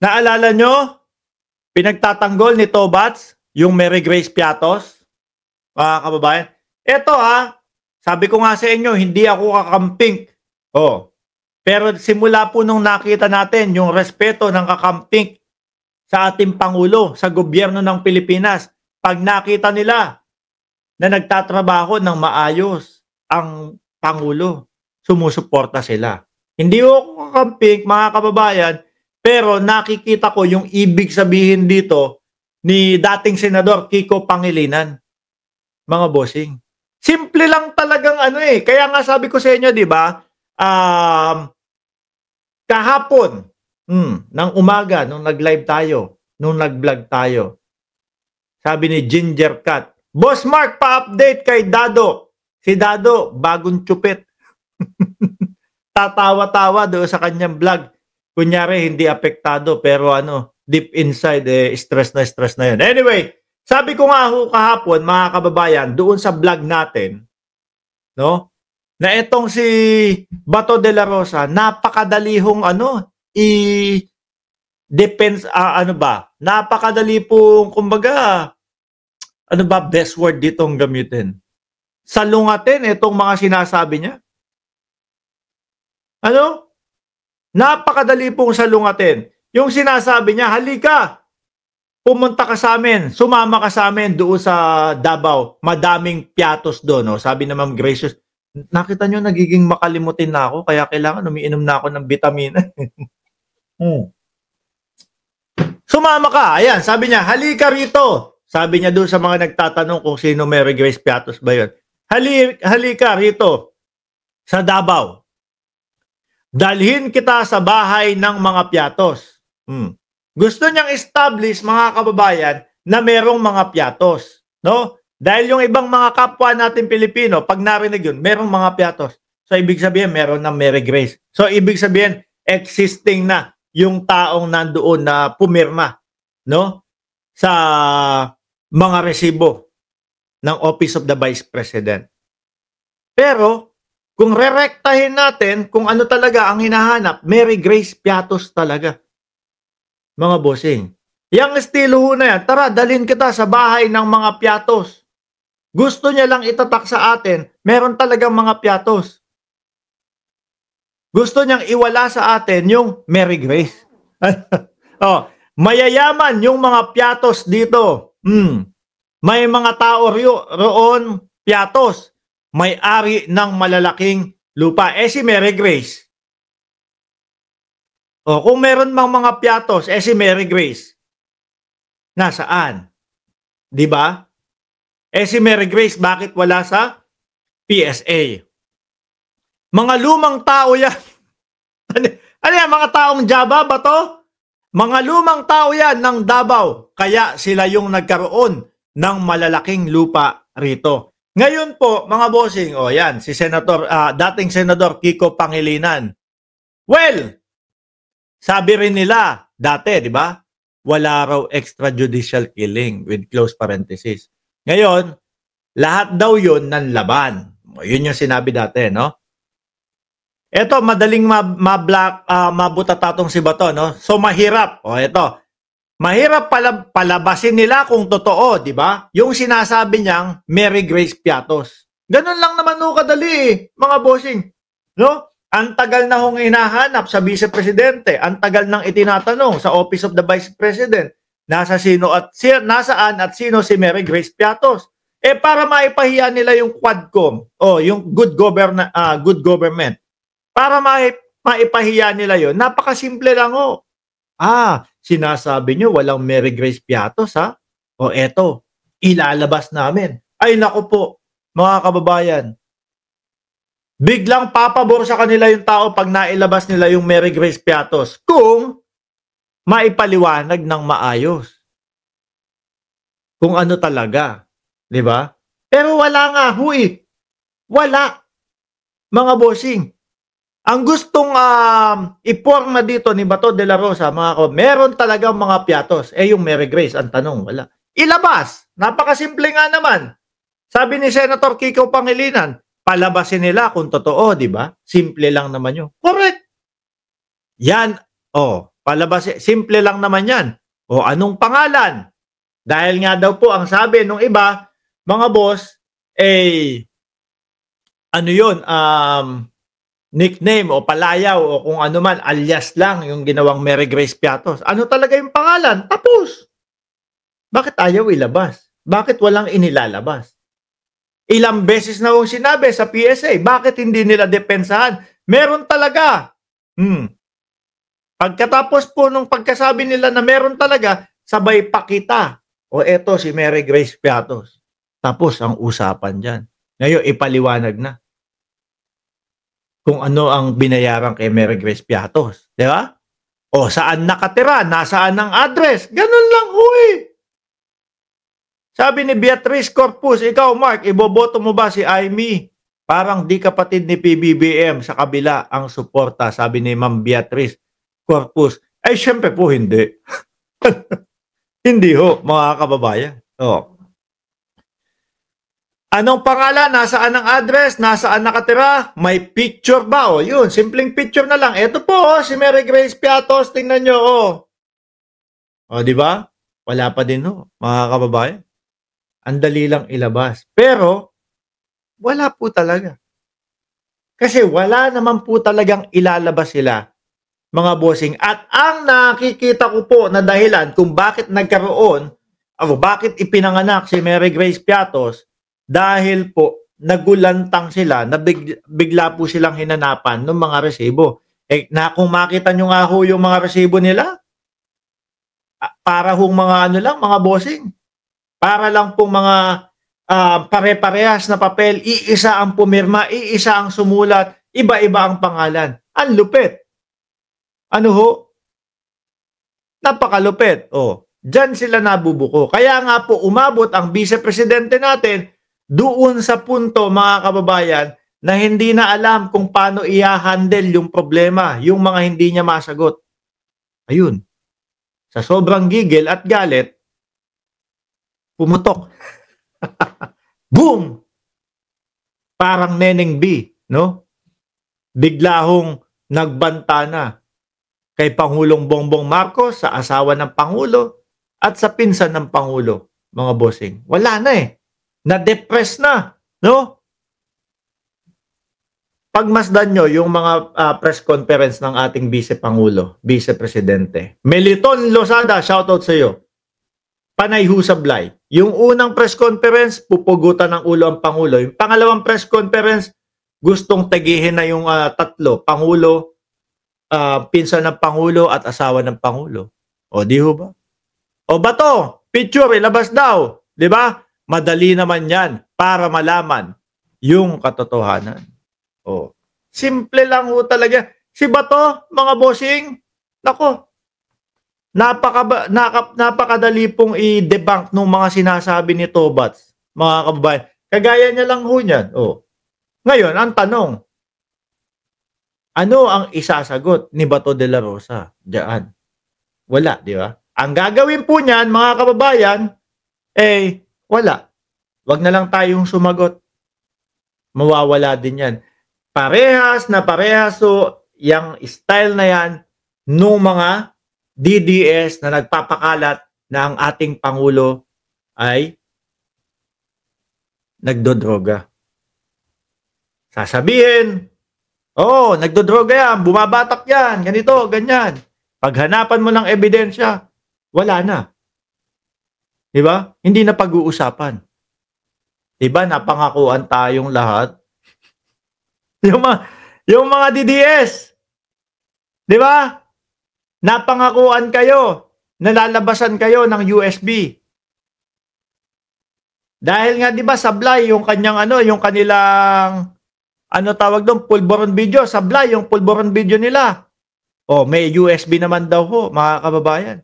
Naalala nyo, pinagtatanggol ni Tobats yung Mary Grace Piatos, mga kababayan. Eto sabi ko nga sa inyo, hindi ako kakamping. Pero simula po nung nakita natin yung respeto ng kakamping sa ating Pangulo, sa gobyerno ng Pilipinas, pag nakita nila na nagtatrabaho ng maayos ang Pangulo, sumusuporta sila. Hindi ako kakamping, mga kababayan, pero nakikita ko yung ibig sabihin dito ni dating Senador Kiko Pangilinan, mga bossing. Simple lang talagang kaya nga sabi ko sa inyo, di ba, kahapon, ng umaga, nung nag-live tayo, nung nag-vlog tayo, sabi ni Ginger Cat, Boss Mark, pa-update kay Dado. Si Dado, bagong chupit. Tatawa-tawa doon sa kanyang vlog. Kunyari, hindi apektado, pero deep inside, stress na yun. Anyway, sabi ko nga kahapon, mga kababayan, doon sa vlog natin, no, na itong si Bato de la Rosa, napakadalihong i-defense, napakadali pong, kumbaga, best word ditong gamitin? Salungatin itong mga sinasabi niya. Napakadali pong salungatin. Yung sinasabi niya, halika, pumunta ka sa amin, sumama ka sa amin doon sa Davao, madaming piatos doon. Sabi na Ma'am Gracious, nakita nyo, nagiging makalimutin na ako, kaya kailangan umiinom na ako ng vitamina. Sumama ka. Ayan, sabi niya, halika rito. Sabi niya doon sa mga nagtatanong kung sino Mary Grace Piatos ba yun. Halika rito sa Davao. Dalhin kita sa bahay ng mga piatos. Gusto niyang establish, mga kababayan, na merong mga piatos. No? Dahil yung ibang mga kapwa natin Pilipino, pag narinig yun, merong mga piatos. So, ibig sabihin, meron ng Mary Grace. So, ibig sabihin, existing na yung taong nandoon na pumirma, no, sa mga resibo ng Office of the Vice President. Pero, kung rerektahin natin kung ano talaga ang hinahanap, Mary Grace Piatos talaga. Mga bossing. Yang estilo na yan, tara, dalhin kita sa bahay ng mga piatos. Gusto niya lang itatak sa atin, meron talagang mga piatos. Gusto niyang iwala sa atin yung Mary Grace. Mayayaman yung mga piatos dito. May mga tao roon, piatos. May-ari ng malalaking lupa. Si Mary Grace. Kung meron mang mga piatos, si Mary Grace. Nasaan? Di ba? Si Mary Grace, bakit wala sa PSA? Mga lumang tao yan. Ano yan, mga taong Java ba to? Mga lumang tao yan ng Davao. Kaya sila yung nagkaroon ng malalaking lupa rito. Ngayon po, mga bossing, yan, si dating Senador Kiko Pangilinan. Well, sabi rin nila, dati, di ba? Wala raw extrajudicial killing with close parenthesis. Ngayon, lahat daw yun ng laban. Yun yung sinabi dati, no? Ito, madaling mabutatatong si Bato, no? So, mahirap. Ito. Mahirap palabasin nila kung totoo, di ba? Yung sinasabi niyang Mary Grace Piatos. Ganun lang naman kadali, mga bossing. No? Ang tagal na hong hinahanap sa Vice Presidente, ang tagal nang itinatanong sa Office of the Vice President, nasaan at sino si Mary Grace Piatos. Para maipahiya nila yung Quadcom, yung good government. Para maipahiya nila yon, napakasimple lang sinasabi nyo walang Mary Grace Piatos eto, ilalabas namin. Ay naku po, mga kababayan. Biglang papabor sa kanila yung tao pag nailabas nila yung Mary Grace Piatos kung maipaliwanag ng maayos. Kung ano talaga. Di ba? Pero wala nga, wala. Mga bossing. Ang gustong iporma dito ni Bato de la Rosa, meron talagang mga piatos. Yung Mary Grace, ang tanong, wala. Ilabas. Napakasimple nga naman. Sabi ni Senator Kiko Pangilinan, palabasin nila kung totoo, di ba? Simple lang naman yun. Correct. Yan, Palabas, simple lang naman yan. O anong pangalan? Dahil nga daw po, ang sabi nung iba, mga boss, ano yun, nickname o palayaw o kung ano man, alias lang yung ginawang Mary Grace Piatos. Ano talaga yung pangalan? Tapos. Bakit ayaw ilabas? Bakit walang inilalabas? Ilang beses na akong sinabi sa PSA, bakit hindi nila depensahan? Meron talaga. Pagkatapos po nung pagkasabi nila na meron talaga, sabay pakita. O eto si Mary Grace Piatos. Tapos ang usapan dyan. Ngayon ipaliwanag na kung ano ang binayaran kay Mary Grace Piatos. Di ba? O saan nakatira? Nasaan ang address? Ganun lang huy. Sabi ni Beatrice Corpus, ikaw Mark, iboboto mo ba si Amy? Parang di kapatid ni PBBM sa kabila ang suporta, sabi ni Ma'am Beatrice Corpus. Ay syempre po hindi. Hindi ho, mga kababayan. O. Anong pangalan? Nasaan ang address? Nasaan nakatira? May picture ba? O yun, simpleng picture na lang. Ito po, si Mary Grace Piatos. Tingnan nyo, o. Di ba? Wala pa din ho, mga kababayan. Ang dali lang ilabas. Pero, wala po talaga. Kasi wala naman po talagang ilalabas sila, mga bossing. At ang nakikita ko po na dahilan kung bakit nagkaroon, o bakit ipinanganak si Mary Grace Piatos, dahil po nagulantang sila na bigla po silang hinanapan ng mga resibo. Na kung makita nyo nga ho yung mga resibo nila, para hong mga ano lang, mga bossing. Para lang po mga pare-parehas na papel, iisa ang pumirma, iisa ang sumulat, iba-iba ang pangalan. Ang lupit. Ano ho? Napakalupit. Diyan sila nabubuko. Kaya nga po umabot ang vice-presidente natin doon sa punto, mga kababayan, na hindi na alam kung paano i-handle yung problema, yung mga hindi niya masagot. Ayun. Sa sobrang gigil at galit, pumutok. Boom! Parang Neneng B, no? Bigla hong nagbanta na kay Pangulong Bongbong Marcos, sa asawa ng Pangulo, at sa pinsan ng Pangulo, mga bossing. Wala na na-depress na, no? Pagmasdan nyo yung mga press conference ng ating vice-pangulo, vice-presidente. Meliton Losada, shoutout sa iyo. Panay husablay. Yung unang press conference, pupugutan ng ulo ang Pangulo. Yung pangalawang press conference, gustong tagihin na yung tatlo, Pangulo, pinsan ng Pangulo at asawa ng Pangulo. O di ho ba? O ba to? Picture, ilabas daw. Di ba? Madali naman yan para malaman yung katotohanan. O, simple lang ho talaga. Si Bato, mga bossing, nako, napakadali pong i-debunk ng mga sinasabi ni Tobats, mga kababayan. Kagaya niya lang ho niyan. Ngayon, ang tanong, ano ang isasagot ni Bato de la Rosa diyan? Wala, di ba? Ang gagawin po niyan, mga kababayan, wala. Wag na lang tayong sumagot. Mawawala din yan. Parehas so yung style na yan nung mga DDS na nagpapakalat na ang ating Pangulo ay nagdodroga. Sasabihin, nagdodroga yan, bumabatak yan, ganito, ganyan. Paghanapan mo ng ebidensya, wala na. Diba? Hindi na pag-uusapan. Diba? Napangakuan tayong lahat. Yung mga DDS. Diba? Napangakuan kayo. Nalalabasan kayo ng USB. Dahil nga, diba, sablay yung kanyang yung kanilang, tawag doon, pulburon video. Sablay yung pulburon video nila. May USB naman daw ho, mga kababayan.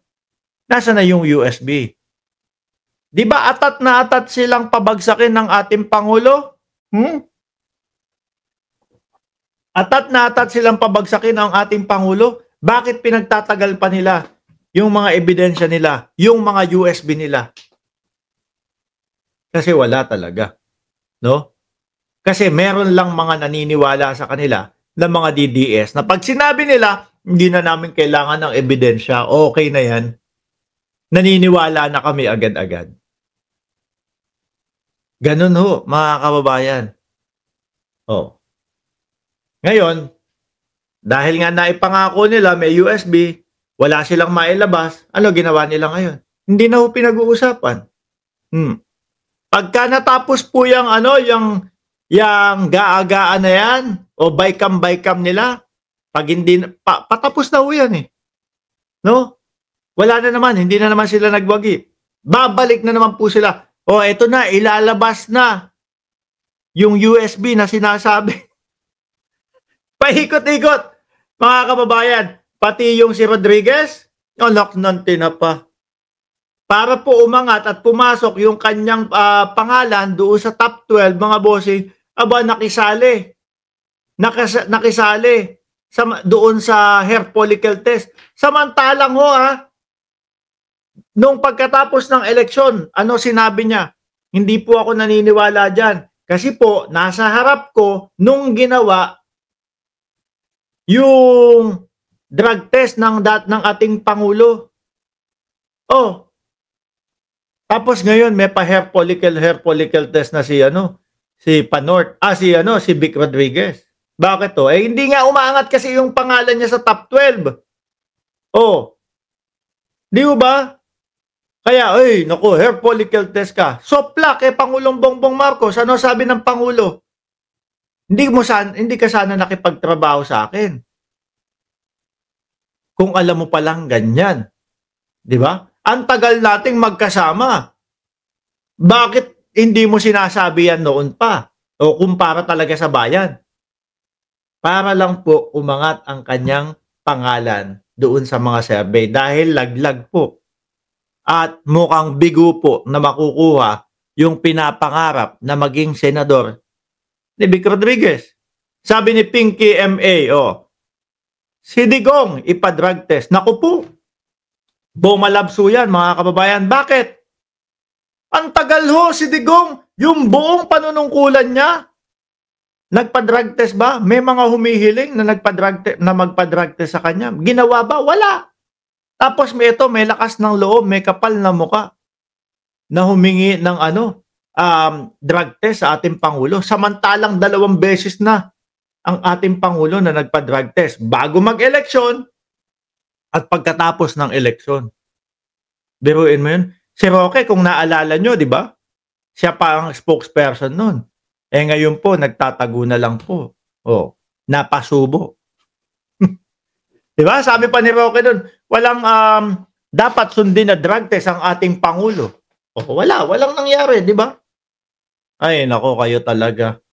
Nasaan na yung USB? Di ba atat na atat silang pabagsakin ng ating Pangulo? Atat na atat silang pabagsakin ng ating Pangulo? Bakit pinagtatagal pa nila yung mga ebidensya nila, yung mga USB nila? Kasi wala talaga. No? Kasi meron lang mga naniniwala sa kanila ng mga DDS na pag sinabi nila Hindi na namin kailangan ng ebidensya, okey na 'yan. Naniniwala na kami agad-agad. Gano'n ho, mga kababayan. Oh, ngayon, dahil nga naipangako nila may USB, wala silang mailabas, ano ginawa nila ngayon? Hindi na ho pinag-uusapan. Hmm. Pagka natapos po yang ano, yang ga-agaan na yan o baykam-baykam nila, 'pag hindi na patapos na ho yan, eh, 'no? Wala na naman, hindi na naman sila nagwagi. Babalik na naman po sila, "Oh, eto na, ilalabas na yung USB na sinasabi." Paikot-ikot, mga kababayan, pati yung si Rodriguez, anak ng tinapa. Para po umangat at pumasok yung kanyang, pangalan doon sa top 12 mga bossing, aba nakisali. Nakisali doon sa hair follicle test. Samantalang ho, nung pagkatapos ng eleksyon, ano sinabi niya? Hindi po ako naniniwala diyan. Kasi po, nasa harap ko nung ginawa yung drug test ng ating Pangulo. Oh, tapos ngayon may hair follicle test na si si Vic Rodriguez. Bakit to? Eh hindi nga umaangat kasi yung pangalan niya sa top 12. Oh. Di ba? Kaya, naku, hair follicle test ka. Sopla kay Pangulong Bongbong Marcos. Ano sabi ng Pangulo? Hindi ka sana nakipagtrabaho sa akin. Kung alam mo palang ganyan. Di ba? Ang tagal nating magkasama. Bakit hindi mo sinasabi yan noon pa? O kumpara talaga sa bayan? Para lang po umangat ang kanyang pangalan doon sa mga survey dahil laglag po. At mukhang bigo po na makukuha yung pinapangarap na maging senador ni Vic Rodriguez. Sabi ni Pinky MA, si Digong ipa-drug test. Naku po, bumalabso yan mga kababayan. Bakit? Ang tagal ho si Digong, yung buong panunungkulan niya, nagpa-drug test ba? May mga humihiling na magpa-drug test sa kanya. Ginawa ba? Wala. Tapos may lakas ng loob, may kapal na muka na humingi ng drug test sa ating Pangulo. Samantalang 2 beses na ang ating Pangulo na nagpa-drug test bago mag-eleksyon at pagkatapos ng eleksyon. Biruin mo yun. Si Roque, kung naalala nyo, di ba? Siya pa ang spokesperson nun. Eh ngayon po, nagtatago na lang po. Napasubo. Di ba? Sabi pa ni Roque doon, walang dapat sundin na drug test ang ating Pangulo. Walang nangyari, di ba? Ay, nako kayo talaga.